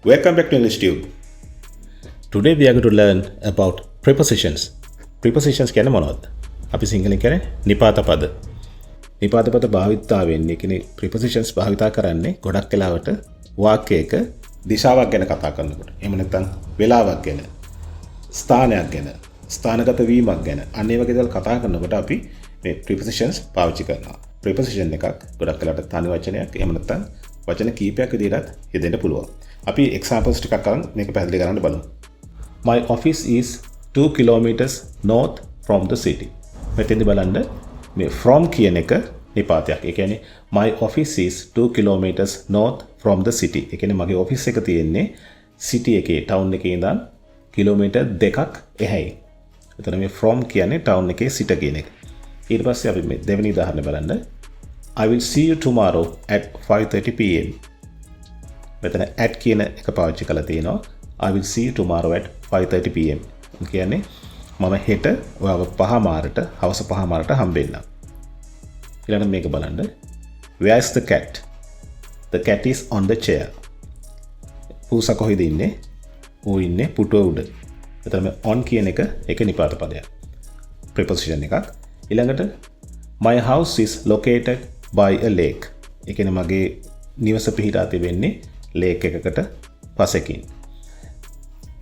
Welcome back to English Tube. Today we are going to learn about prepositions. Prepositions කියන්නේ මොනවද? අපි සිංහලෙන් කියන්නේ නිපාත පද. නිපාත පද භාවිතා වෙන්නේ කියන්නේ prepositions භාවිතා කරන්නේ ගොඩක් වෙලාවට වාක්‍යයක දිශාවක් ගැන කතා කරනකොට. එහෙම නැත්නම් වේලාවක් ගැන, ස්ථානයක් ගැන, ස්ථානගත වීමක් ගැන අන්න ඒ වගේ දේවල් කතා කරනකොට අපි මේ prepositions පාවිච්චි කරනවා. preposition එකක් ගොඩක් වෙලාවට තනි වචනයක් එහෙම නැත්නම් වචන කීපයක් විදිහට යෙදෙන්න පුළුවන්. අපි examples ටිකක් අරන් මේක පැහැදිලි කරන්න බලමු. My office is 2 kilometers north from the city. මෙතෙන්දි බලන්න මේ from කියන එක නිපාතයක්. ඒ කියන්නේ my office is 2 kilometers north from the city. ඒ කියන්නේ මගේ office එක තියෙන්නේ city එකේ town එකේ ඉඳන් කිලෝමීටර් 2ක් එහායි. එතන මේ from කියන්නේ town එකේ සිට කියන එක. ඊට පස්සේ අපි මේ දෙවෙනි උදාහරණය බලන්න. I will see you tomorrow at 5:30 pm. මෙතන at කියන එක පාවිච්චි කරලා තියෙනවා. I will see you tomorrow at 5:30 pm. කියන්නේ මම හෙට ඔයාව 5 මාරට හවස 5 මාරට හම්බෙන්නම්. ඊළඟට මේක බලන්න. Where is the cat? The cat is on the chair. පූසා කොහෙද ඉන්නේ? ඌ ඉන්නේ පුටුව උඩ. එතන මේ on කියන එක ඒක නිපාත පදයක්. preposition එකක්. ඊළඟට my house is located by a lake. ඒ කියන්නේ මගේ නිවස පිහිටා තිබෙන්නේ lake එකකට පසෙකින්.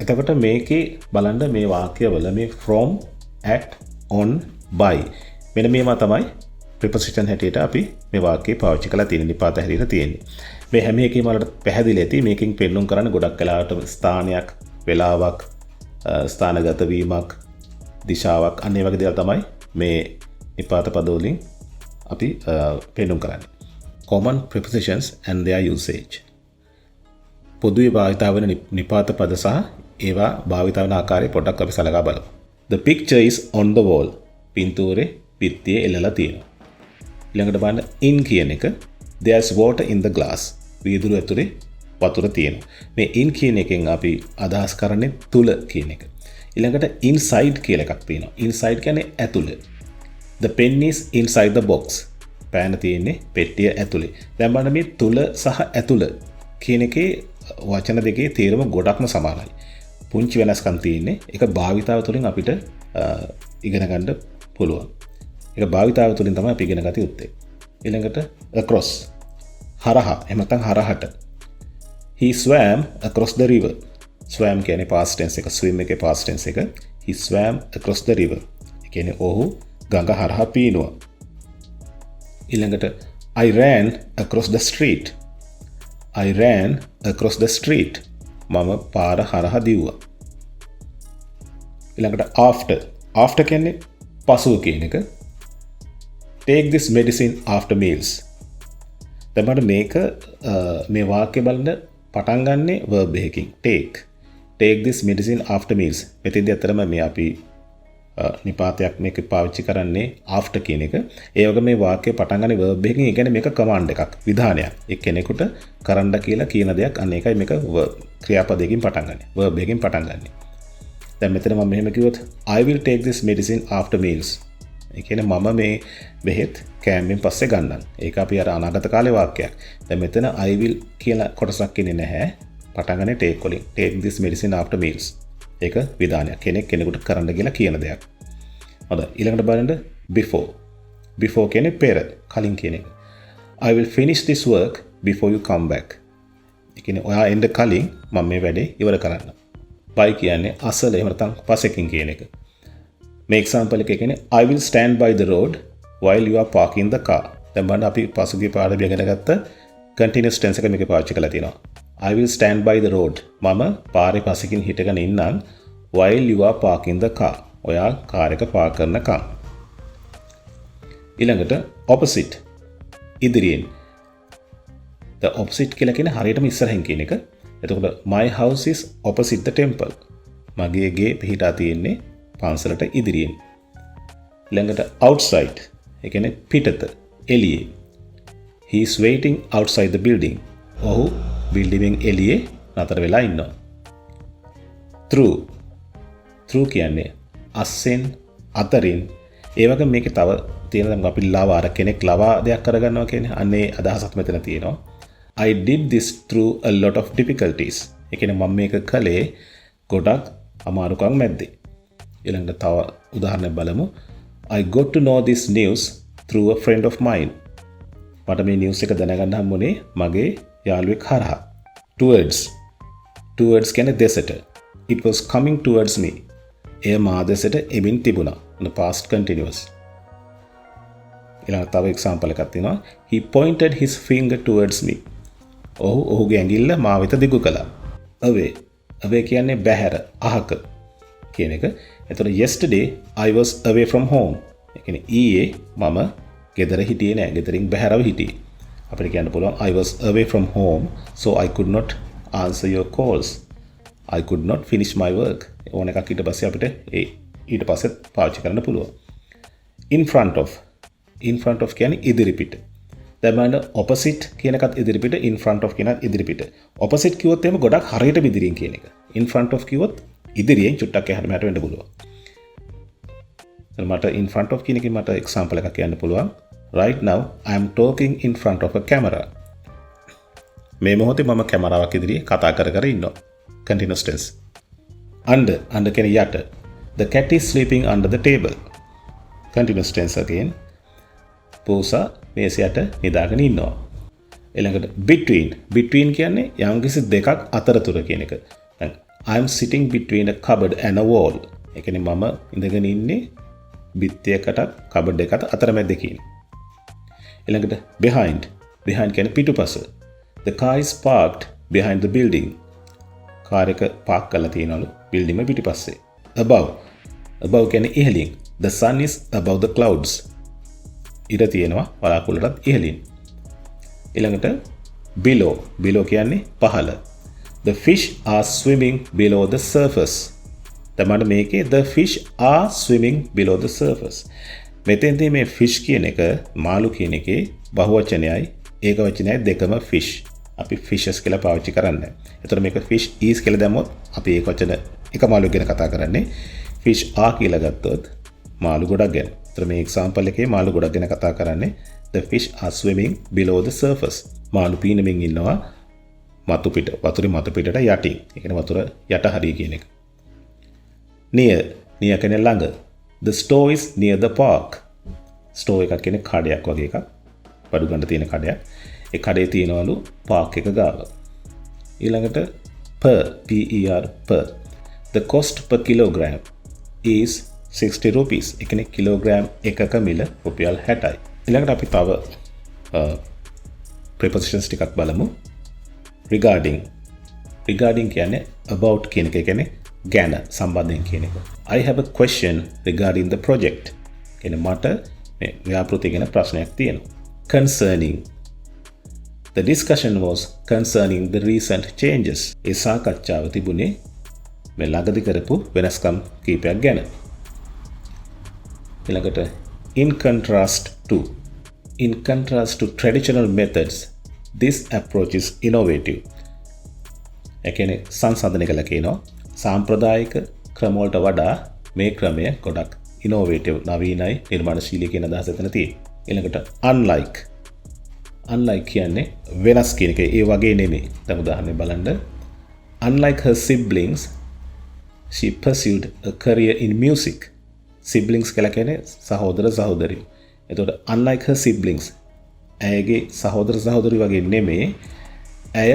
එතකොට මේකේ බලන්න මේ වාක්‍යවල මේ from, at, on, by මෙන්න මේවා තමයි preposition හැටියට අපි මේ වාක්‍යය පාවිච්චි කරලා තියෙන නිපාත හැටියට තියෙන්නේ. මේ හැම එකේම වලට පැහැදිලි ඇති මේකෙන් පෙන්නුම් කරන්න ගොඩක් වෙලාවට ස්ථානයක්, වේලාවක්, ස්ථානගත වීමක්, දිශාවක් අන්න ඒ වගේ දේවල් තමයි මේ නිපාත පද වලින් අපි පෙන්නුම් කරන්නේ. Common prepositions and their usage. පොදුවේ භාවිතා වෙන නිපාත පද සහ ඒවා භාවිතා වෙන ආකාරය පොඩ්ඩක් අපි සලකා බලමු. The picture is on the wall. පින්තූරේ පිටියේ එල්ලලා තියෙනවා. ඊළඟට බලන්න in කියන එක. There's water in the glass. වීදුරු ඇතුලේ වතුර තියෙනවා. මේ in කියන එකෙන් අපි අදහස් කරන්නේ තුල කියන එක. ඊළඟට inside කියලා එකක් තියෙනවා. inside කියන්නේ ඇතුළ. The pen is inside the box. පෑන තියෙන්නේ පෙට්ටිය ඇතුලේ. දැන් බලන්න මේ තුල සහ ඇතුළ කියන එකේ වචන දෙකේ තේරුම ගොඩක්ම සමානයි. පුංචි වෙනස්කම් තියෙන්නේ. ඒක භාවිතාව තුළින් අපිට ඉගෙන ගන්න පුළුවන්. ඒක භාවිතාව තුළින් තමයි අපි ඉගෙන ගත යුත්තේ. ඊළඟට across හරහා එහෙම නැත්නම් හරහට. He swam across the river. swam කියන්නේ past tense එක, swim එකේ past tense එක. He swam across the river. ඒ කියන්නේ ඔහු ගඟ හරහා පීනුවා. ඊළඟට I ran across the street. I ran across the street. මම පාර හරහා දිව්වා. ඊළඟට after. after කියන්නේ පසුව කියන එක. Take this medicine after meals. දැන් මේක මේ වාක්‍ය බලන්න පටන් ගන්නෙ verb එකකින්. take this medicine after meals. මෙතෙන්දී අතරම මේ අපි නිපාතයක් මේක පාවිච්චි කරන්නේ after කියන එක. ඒ වගේ මේ වාක්‍ය පටන් ගන්න verb එකකින්. ඒ කියන්නේ මේක command එකක්, විධානයක්. ඒ කෙනෙකුට කරන්න කියලා කියන දෙයක් අන්න ඒකයි මේක ක්‍රියාපදයකින් පටන් ගන්න. verb එකකින් පටන් ගන්න. දැන් මෙතන මම මෙහෙම කිව්වොත් I will take this medicine after meals. ඒ කියන්නේ මම මේ බෙහෙත් කෑමෙන් පස්සේ ගන්නම්. ඒක අපි අර අනාගත කාලේ වාක්‍යයක්. දැන් මෙතන I will කියලා කොටසක් ඉන්නේ නැහැ. පටන් ගන්නේ take වලින්. take this medicine after meals. ඒක විධානයක්. කෙනෙකුට කරන්න කියලා කියන දෙයක්. හොඳයි. ඊළඟට බලන්න before. before කියන්නේ පෙර, කලින් කියන එක. I will finish this work before you come back. ඒ කියන්නේ ඔයා එන්න කලින් මම මේ වැඩේ ඉවර කරන්න. by කියන්නේ අසල එහෙම නැත්නම් පසෙකින් කියන එක. මේ example එකේ කියන්නේ I will stand by the road while you are parking the car. දැන් බලන්න අපි පසුගිය පාඩමේ ඉගෙන ගත්ත continuous tense එක මේකේ පාවිච්චි කරලා තියෙනවා. I will stand by the road. මම පාරේ පසකින් හිටගෙන ඉන්නම් while you are parking the car. ඔයා කාර් එක පාක් කරනකම්. ඊළඟට opposite. ඉදිරියෙන්. The opposite කියලා කියන්නේ හරියටම ඉස්සරහින් කියන එක. එතකොට my house is opposite the temple. මගේ ගේ පිහිටා තියෙන්නේ පන්සලට ඉදිරියෙන්. ඊළඟට outside. ඒ කියන්නේ පිටත, එළියේ. He is waiting outside the building. ඔහු බිල්ඩින් එළියේ නතර වෙලා ඉන්නවා. through කියන්නේ අස්සෙන්, අතරින්. ඒ වගේ මේකේ තව තියෙන අපි ලවා අර කෙනෙක් ලවා දෙයක් කරගන්නවා කියන්නේ අන්නේ අදහසක් මෙතන තියෙනවා. I did this through a lot of difficulties. ඒ කියන්නේ මම මේක කළේ ගොඩක් අමාරුකම් මැද්දේ. ඊළඟට තව උදාහරණයක් බලමු. I got to know this news through a friend of mine. මට මේ නිවුස් එක දැනගන්න හම්බුනේ මගේ යාළුවෙක් හරහා. Towards කියන්නේ දෙසට. It was coming towards me. එය මා දෙසට එමින් තිබුණා. past continuous. ඊළඟ තව එක්සැම්පල් එකක් තියෙනවා. He pointed his finger towards me. ඔහුගේ ඇඟිල්ල මා වෙත දිගු කළා. away කියන්නේ බැහැර අහක කියන එක. එතකොට yesterday I was away from home. ඒ කියන්නේ ඊයේ මම ගෙදර හිටියේ නෑ. ගෙදරින් බැහැරව හිටියේ. අපිට කියන්න පුළුවන් I was away from home so I could not answer your calls. I could not finish my work. ඕන එකක් ඊට පස්සේ අපිට ඊට පස්සේ පාවිච්චි කරන්න පුළුවන්. in front of කියන්නේ ඉදිරිපිට. දැන් බලන්න opposite කියන එකත් ඉදිරිපිට, in front of කියනත් ඉදිරිපිට. opposite කිව්වොත් එහෙම ගොඩක් හරියට ඉදිරියෙන් කියන එක. in front of කිව්වොත් ඉදිරියෙන් චුට්ටක් එහාට මෙහාට වෙන්න පුළුවන්. මට in front of කියන එකෙන් මට example එකක් කියන්න පුළුවන්. Right now I am talking in front of a camera. මේ මොහොතේ මම කැමරාවක් ඉදිරියේ කතා කර ඉන්නවා. Continuous tense. Under කියන්නේ යට. The cat is sleeping under the table. Continuous tense again. පූසා මේසයට නිදාගෙන ඉන්නවා. ඊළඟට between කියන්නේ යම්කිසි දෙකක් අතරතුර කියන එක. දැන් I am sitting between a cupboard and a wall. ඒ කියන්නේ මම ඉඳගෙන ඉන්නේ බිත්තියකට කබඩ් එකකට අතරමැද කියන. ඊළඟට behind කියන්නේ පිටුපස. The car is parked behind the building. Car එක පාක් කරලා තියෙනවලු බිල්ඩින්ග් එක පිටිපස්සේ. above කියන්නේ ඉහළින්. The sun is above the clouds. ඉර තියෙනවා වලාකුළටත් ඉහළින්. ඊළඟට below කියන්නේ පහළ. The fish are swimming below the surface. තමයි මේකේ the fish are swimming below the surface. මෙතෙන්දී මේ fish කියන එක මාළු කියන එකේ බහුවචනයයි ඒක වචනයයි දෙකම fish. අපි fishes කියලා පාවිච්චි කරන්නේ. එතකොට මේක fish is කියලා දැම්මොත් අපි ඒක වචන එක මාළු ගැන කතා කරන්නේ. fish are කියලා ගත්තොත් මාළු ගොඩක් ගැන. එතකොට මේ example එකේ මාළු ගොඩක් ගැන කතා කරන්නේ. The fish are swimming below the surface. මාළු පීනමින් ඉන්නවා වතුරේ මතු පිටට යටින්. ඒ කියන්නේ වතුර යට හරිය කියන එක. near කියන්නේ ළඟ. The store is near the park. store එකක් කියන්නේ කඩයක් වගේ එකක්. බඩු ගන්න තියෙන කඩයක්. ඒ කඩේ තියෙනවලු පාක් එක ගාව. ඊළඟට per. The cost per kilogram is 60 rupees. ඒ කියන්නේ කිලෝග්‍රෑම් එකක මිල රුපියල් 60යි. ඊළඟට අපි තව prepositions ටිකක් බලමු. regarding කියන්නේ about කියන එක කියන්නේ ගැන සම්බන්ධයෙන් කියන එක. I have a question regarding the project. කියන්නේ මට මේ ව්‍යාපෘතිය ගැන ප්‍රශ්නයක් තියෙනවා. Concerning. The discussion was concerning the recent changes. ඒ සාකච්ඡාව තිබුණේ මේ ළඟදි කරපු වෙනස්කම් කීපයක් ගැන. ඊළඟට in contrast to traditional methods, this approach is innovative. ඒ කියන්නේ සංසන්දනය කළා කියනවා. සාම්ප්‍රදායික ක්‍රම වලට වඩා මේ ක්‍රමය ගොඩක් innovative නවීනයි නිර්මාණශීලී කියන අදහස එතන තියෙනවා. ඊළඟට unlike කියන්නේ වෙනස් කියන එක. ඒ වගේ නෙමෙයි. දැන් උදාහරණයක් බලන්න. Unlike her siblings, she pursued a career in music. siblings කියලා කියන්නේ සහෝදර සහෝදරියෝ. එතකොට unlike her siblings ඇයගේ සහෝදර සහෝදරියෝ වගේ නෙමෙයි. ඇය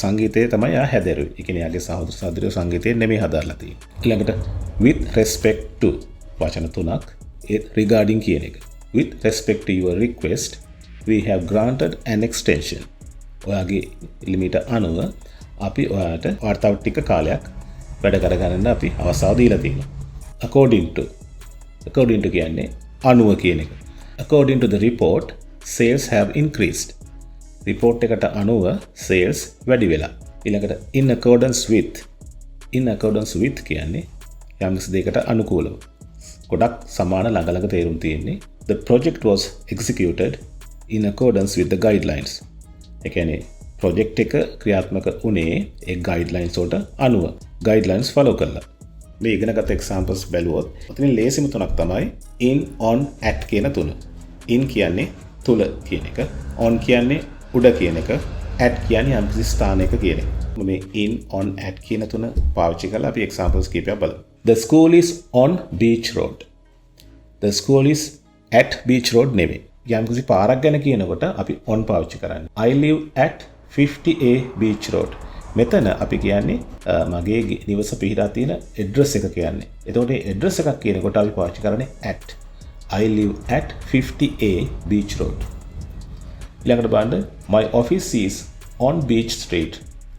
සංගීතයේ තමයි හැදෙරුවේ. ඒ කියන්නේ යාගේ සහෝදර සහෝදරියෝ සංගීතයේ නෙමෙයි හදාරලා තියෙන්නේ. ඊළඟට with respect to වචන තුනක් regarding කියන එක. With respect to your request, we have granted an extension. ඔයාගේ ඉල්ලීමට අනුව අපි ඔයාට වර්තාව ටික කාලයක් වැඩ කරගන්න අපි අවස්ථාව දීලා තියෙනවා. according to කියන්නේ අනුව කියන එක. according to the report, sales have increased. report එකට අනුව sales වැඩි වෙලා. ඊළඟට in accordance with කියන්නේ යම්කිසි දෙයකට අනුකූලව. ගොඩක් සමාන ළඟ තේරුම් තියෙන්නේ. The project was executed in accordance with the guidelines. ඒ කියන්නේ project එක ක්‍රියාත්මක වුණේ ඒ guidelines වලට අනුව. guidelines follow කළා. මේ ඉගෙනගත් examples බැලුවොත් ඔතනින් ලේසිම තුනක් තමයි in, on, at කියන තුන. in කියන්නේ තුල කියන එක, on කියන්නේ උඩ කියන එක, at කියන්නේ යම්කිසි ස්ථානයක කියන එක. මේ in, on, at කියන තුන පාවිච්චි කරලා අපි examples කීපයක් බලමු. The school is on beach road. The school is at beach road නෙවෙයි. යම්කිසි පාරක් ගැන කියනකොට අපි on පාවිච්චි කරන්නේ. I live at 50A beach road. මෙතන අපි කියන්නේ මගේ නිවස පිහිටා තියෙන address එක කියන්නේ. එතකොට මේ address එකක් කියනකොට අපි පාවිච්චි කරන්නේ at. I live at 50A beach road. ඊළඟට බලන්න my office is on beach street.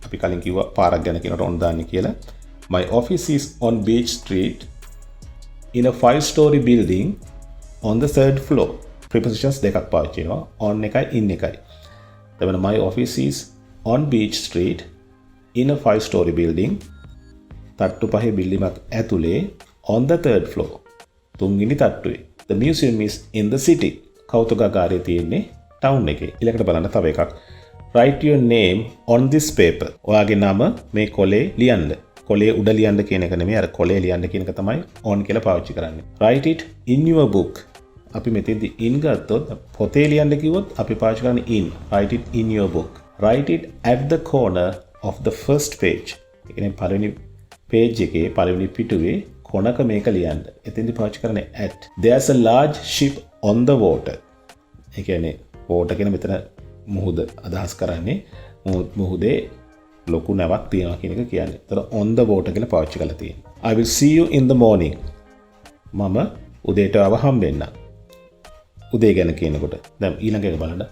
අපි කලින් කිව්වා පාරක් ගැන කියනකොට on දාන්නේ කියලා. My office is on beach street in a 5-story building on the 3rd floor. Prepositions දෙකක් පාවිච්චි වෙනවා. on එකයි in එකයි. එතකොට my office is on beach street in a 5-story building. තට්ටු පහේ බිල්ඩිමක් ඇතුලේ on the 3rd floor. තුන්වෙනි තට්ටුවේ. The museum is in the city. කෞතුකාගාරය තියෙන්නේ town එකේ. ඊළඟට බලන්න තව එකක්. Write your name on this paper. ඔයාගේ නම මේ කොලේ ලියන්න. කොලේ උඩ ලියන්න කියන එක නෙමෙයි අර කොලේ ලියන්න කියන එක තමයි on කියලා පාවිච්චි කරන්නේ. Write it in your book. අපි මෙතෙන්දි in ගත්තොත් පොතේ ලියන්න කිව්වොත් අපි පාවිච්චි කරන්නේ in. Write it in your book. Write it at the corner of the first page. ඒ කියන්නේ පළවෙනි page එකේ පළවෙනි පිටුවේ කොනක මේක ලියන්න. එතෙන්දි පාවිච්චි කරන්නේ at. There's a large ship on the water. ඒ කියන්නේ water කියන මෙතන මුහුද අදහස් කරන්නේ මුහුදේ ලොකු නැවක් තියෙනවා කියන එක කියන්නේ. ඒතර on the water කියලා පාවිච්චි කරලා තියෙනවා. I will see you in the morning. මම උදේට ආව හම්බෙන්න. උදේ ගැන කියනකොට. දැන් ඊළඟ එක බලන්න.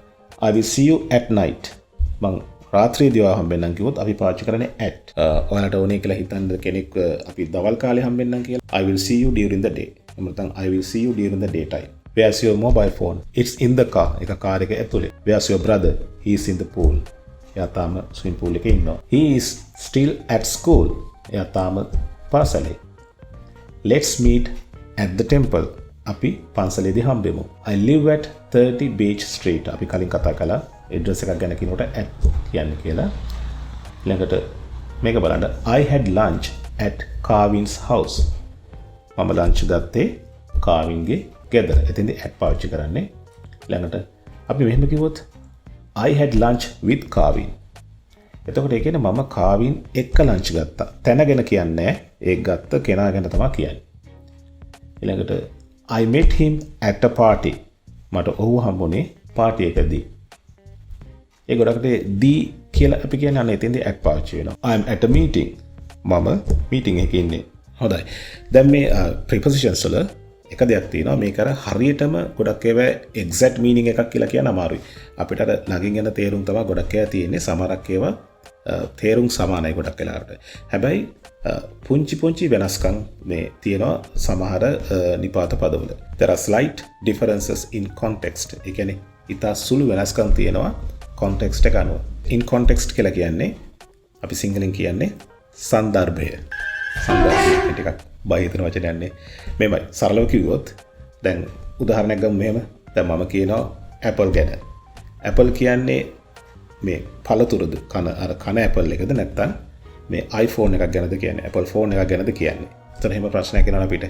I will see you at night. මම රාත්‍රියේදී ආව හම්බෙන්නම් කිව්වොත් අපි පාවිච්චි කරන්නේ at. ඔයාලට ඕනේ කියලා හිතන්න කෙනෙක් අපි දවල් කාලේ හම්බෙන්නම් කියලා. I will see you during the day. එහෙම නැත්නම් I will see you during the daytime. Where's your mobile phone? It's in the car. එක කාර් එක ඇතුලේ. Where's your brother? He's in the pool. එයා තාම ස්විම් pool එකේ ඉන්නවා. He is still at school. එයා තාම පාසලේ. Let's meet at the temple. අපි පන්සලේදී හම්බෙමු. I live at 30 Beach Street. අපි කලින් කතා කළා address එකක් ගැන කියනකොට at කියන්නේ කියලා. ඊළඟට මේක බලන්න. I had lunch at Carvin's house. මම lunch ගත්තේ කාවින්ගේ ගෙදර. එතෙන්දී at පාවිච්චි කරන්නේ. ඊළඟට අපි මෙහෙම කිව්වොත් I had lunch with Carvin. එතකොට ඒ කියන්නේ මම කාවින් එක්ක lunch ගත්තා. තැනගෙන කියන්නේ ඒක ගත්ත කෙනා ගැන තමයි කියන්නේ. ඊළඟට I met him at a party. මට ඔහු හම්බුනේ පාටි එකදී. ඒ ගොඩකට දී කියලා අපි කියන්නේ අන්න එතෙන්දී at පාවිච්චි වෙනවා. I am at a meeting. මම meeting එකේ ඉන්නේ. හොඳයි. දැන් මේ prepositions වල එක දෙයක් තියෙනවා මේක අර හරියටම ගොඩක් ඒවා exact meaning එකක් කියලා කියන්න අමාරුයි. අපිට අර ළඟින් යන තේරුම් තමයි ගොඩක් ඒවා තියෙන්නේ. සමහරක් ඒවා තේරුම් සමානයි ගොඩක් වෙලාවට. හැබැයි පුංචි වෙනස්කම් මේ තියෙනවා සමහර නිපාත පදවල. There are slight differences in context. ඒ කියන්නේ ඉතා සුළු වෙනස්කම් තියෙනවා context එක අනුව. In context කියලා කියන්නේ අපි සිංහලෙන් කියන්නේ සන්දර්භය. සන්දර්භය ටිකක් බාහිර වචනයක් නේ. මෙමය සරලව කිව්වොත් දැන් උදාහරණයක් ගමු මෙහෙම. දැන් මම කියනවා apple ගැන. apple කියන්නේ මේ පළතුරුද කන apple එකද නැත්නම් මේ iPhone එකක් ගැනද කියන්නේ Apple phone එකක් ගැනද කියන්නේ. එතන එහෙම ප්‍රශ්නයක් එනවා අපිට.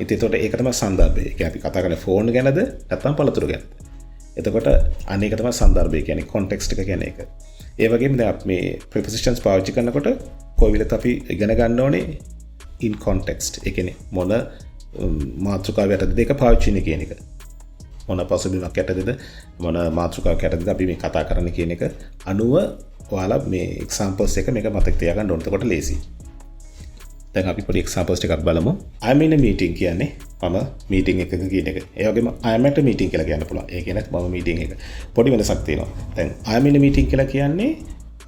ඉතින් ඒකට ඒක තමයි සන්දර්භය. ඒ කියන්නේ අපි කතා කරන්නේ phone ගැනද නැත්නම් පළතුරු ගැනද. එතකොට අනේක තමයි සන්දර්භය කියන්නේ context එක කියන්නේ ඒක. ඒ වගේම දැන් අපි මේ prepositions පාවිච්චි කරනකොට කොයි විදිහට අපි ඉගෙන ගන්න ඕනේ in context. ඒ කියන්නේ මොන මාතෘකාව යටතේද ඒක පාවිච්චි වෙන්නේ කියන එක. මොන පසුබිමක් යටතේද මොන මාතෘකාවක් යටතේද අපි මේ කතා කරන්න කියන එක අනුව ඔයාලා මේ examples එක මේක මතක තියාගන්න ඕනේ. එතකොට ලේසි. දැන් අපි පොඩි examples ටිකක් බලමු. I'm in a meeting කියන්නේ මම meeting එකක කියන එක. ඒ වගේම I'm at a meeting කියලා කියන්න පුළුවන්. ඒ කියන්නේ මම meeting එක. පොඩි වෙනසක් තියෙනවා. දැන් I'm in a meeting කියලා කියන්නේ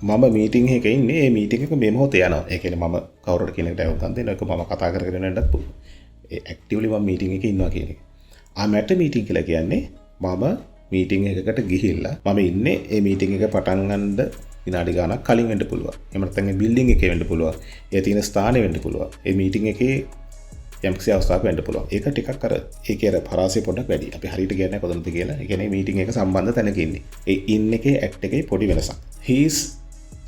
මම meeting එකක ඉන්නේ. ඒ meeting එක මේ මොහොතේ යනවා. ඒ කියන්නේ මම කවුරුර කෙනෙක්ට අවුම් දෙන්න එක මම කතා කරගෙන යන්නත් පුළුවන්. ඒ actively මම meeting එකේ ඉන්නවා කියන එක. I'm at a meeting කියලා කියන්නේ මම meeting එකකට ගිහිල්ලා මම ඉන්නේ ඒ meeting එක පටන් ගන්නද විනාඩි ගාණක් කලින් වෙන්න පුළුවන්. එහෙම නැත්නම් ඒ බිල්ඩින් එකේ වෙන්න පුළුවන්. ඒ තියෙන ස්ථානේ වෙන්න පුළුවන්. ඒ මීටින් එකේ යම්කිසි අවස්ථාවක වෙන්න පුළුවන්. ඒක ටිකක් අර ඒකේ අර පරාසය පොඩ්ඩක් වැඩි. අපි හරියට කියන්නේ කොතනද කියලා. ඒ කියන්නේ මීටින් එක සම්බන්ධ තැනක ඉන්නේ. ඒ in එකේ act එකේ පොඩි වෙනසක්. He is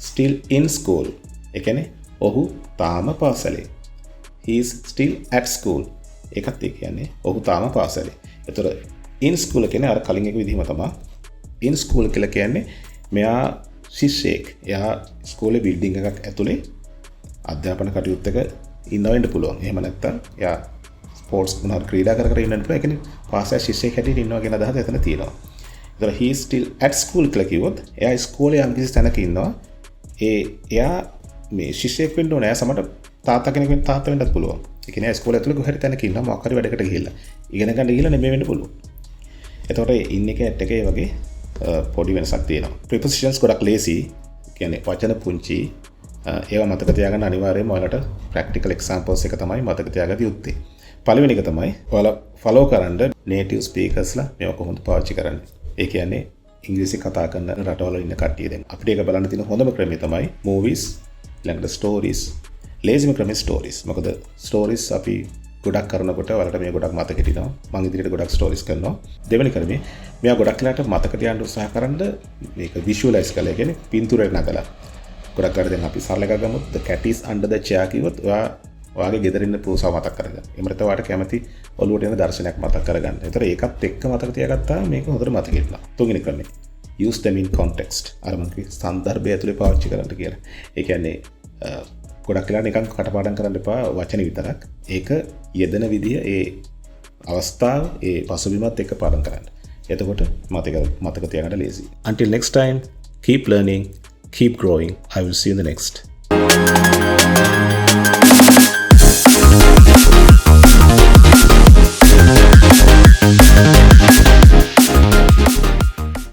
still in school. ඒ කියන්නේ ඔහු තාම පාසලේ. He is still at school. ඒකත් ඒ කියන්නේ ඔහු තාම පාසලේ. ඒතර in school කියන්නේ අර කලින් එක විදිහම තමයි. in school කියලා කියන්නේ මෙයා ශිෂ්‍යයෙක්. එයා ස්කෝලේ බිල්ඩින් එකක් ඇතුලේ අධ්‍යාපන කටයුත්තක ඉන්න වෙන්න පුළුවන්. එහෙම නැත්නම් එයා ස්පෝර්ට්ස් මොනවා ක්‍රීඩා කර කර ඉන්න පුළුවන්. ඒ කියන්නේ පාසල් ශිෂ්‍යයෙක් හැටියට ඉන්නවා කියන අදහස එතන තියෙනවා. ඒතර he is still at school කියලා කිව්වොත් එයා ස්කෝලේ යම් කිසි තැනක ඉන්නවා. එයා මේ ශිෂ්‍යයෙක් වෙන්න ඕනේ. එයා සමහරට තාත්තා කෙනෙක් වෙන්න තාත්තා වෙන්නත් පුළුවන්. ඒ කියන්නේ ස්කෝලේ ඇතුලේ කොහරි තැනක ඉන්නවා. මොකක් හරි වැඩකට ගිහිල්ලා. ඉගෙන ගන්න ගිහිල්ලා නෙමෙයි වෙන්න පුළුවන්. එතකොට ඉන් එක ඇට් එකේ වගේ පොඩි වෙනසක් තියෙනවා. prepositions ගොඩක් ලේසි. කියන්නේ වචන පුංචි. ඒවා මතක තියාගන්න අනිවාර්යයෙන්ම ඔයාලට practical examples එක තමයි මතක තියාගන්න යුත්තේ. පළවෙනි එක තමයි ඔයාලා follow කරන්න native speakersලා මේවා කොහොමද පාවිච්චි කරන්නේ. ඒ කියන්නේ ඉංග්‍රීසි කතා කරන රටවල ඉන්න කට්ටිය දැන් අපිට ඒක බලන්න තියෙන හොඳම ක්‍රමය තමයි movies ඊළඟට stories. ලේසිම ක්‍රමේ stories. මොකද stories අපි ගොඩක් කරනකොට වලට මේ ගොඩක් මතක හිටිනවා. මම ඉදිරියට ගොඩක් ස්ටෝරිස් කරනවා. දෙවෙනි ක්‍රමේ මෙයා ගොඩක් වෙලාට මතක තියාගන්න උත්සාහ කරන්න මේක විෂුවලයිස් කරලා කියන්නේ පින්තූරයක් නගලා. ගොඩක් වෙලාට දැන් අපි සරල එකක් ගමු. The cat is under the chair කිව්වොත් ඔයාගේ ගෙදර ඉන්න පූසාව මතක් කරගන්න. එහෙම නැත්නම් ඔයාට කැමති ඔළුවට එන දර්ශනයක් මතක් කරගන්න. ඒතර ඒකත් එක්ක මතක තියාගත්තා මේක හොඳට මතක හිටිනවා. තුන්වෙනි ක්‍රමේ use them in context. අර මම කිව්වේ සන්දර්භය ඇතුලේ පාවිච්චි කරන්න කියලා. ඒ කියන්නේ ගොඩක් වෙලා නිකන් කටපාඩම් කරන්න එපා වචන විතරක්. ඒක යෙදෙන විදිය ඒ අවස්ථාව ඒ පසුබිමත් එක්ක පාඩම් කරන්න. එතකොට මතක තියාගන්න ලේසි. Until next time, keep learning, keep growing. I will see you in the next.